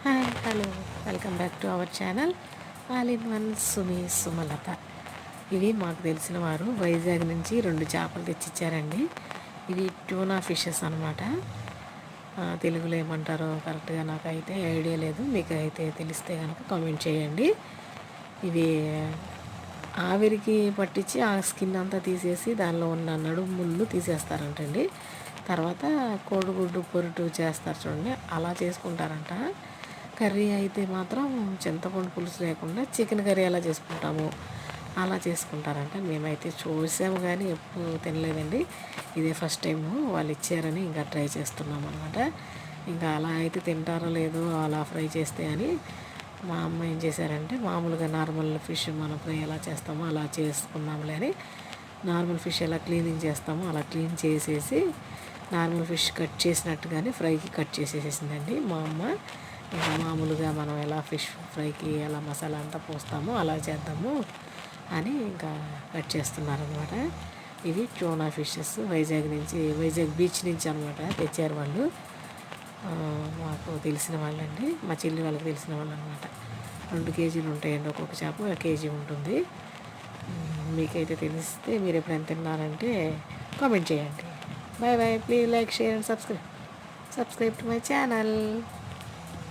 Hi hello welcome back to our channel all in one Sumalatha. ఇవి మాకు తెలిసిన వారు వైజాగ్ నుంచి 2 చేపలు తెచ్చిచ్చారండి. ఇవి ట్యూనా ఫిషెస్ అనమాట. తెలుగులో ఏమంటారో కరెక్ట్గా నాకైతే ఐడియా లేదు. మీకు అయితే తెలిస్తే కనుక కామెంట్ చేయండి. ఇవి ఆవిరికి పట్టించి ఆ స్కిన్ అంతా తీసేసి దానిలో ఉన్న నడుము ముళ్ళు తీసేస్తారంటండి. తర్వాత కోడిగుడ్డు పొరుటు చేస్తారు చూడండి, అలా చేసుకుంటారంట. కర్రీ అయితే మాత్రం చింతపండు పులుసు లేకుండా చికెన్ కర్రీ ఎలా చేసుకుంటాము అలా చేసుకుంటారంట. మేమైతే చూసాము కానీ ఎప్పుడు తినలేదండి. ఇదే ఫస్ట్ టైము వాళ్ళు ఇచ్చారని ఇంకా ట్రై చేస్తున్నాం అనమాట. ఇంకా అలా అయితే తింటారో లేదో అలా ఫ్రై చేస్తే అని మా అమ్మ ఏం చేశారంటే, మామూలుగా నార్మల్ ఫిష్ మనం ఫ్రై ఎలా చేస్తామో అలా చేసుకున్నాంలే అని నార్మల్ ఫిష్ ఎలా క్లీనింగ్ చేస్తామో అలా క్లీన్ చేసేసి నార్మల్ ఫిష్ కట్ చేసినట్టుగానే ఫ్రైకి కట్ చేసేసిందండి మా అమ్మ. ఇంకా మామూలుగా మనం ఎలా ఫిష్ ఫ్రైకి ఎలా మసాలా అంతా పోస్తామో అలా చేద్దాము అని ఇంకా కట్ చేస్తున్నారనమాట. ఇవి ట్యూనా ఫిషెస్ వైజాగ్ బీచ్ నుంచి అనమాట తెచ్చారు వాళ్ళు. మాకు తెలిసిన వాళ్ళండి, మా చెల్లి వాళ్ళకి తెలిసిన వాళ్ళు అనమాట. 2 కేజీలు ఉంటాయండి, ఒక్కొక్క చేప కేజీ ఉంటుంది. మీకైతే తెలిస్తే మీరు ఎప్పుడైనా తిన్నారంటే కామెంట్ చేయండి. Bye bye. Please like, share and subscribe to my channel.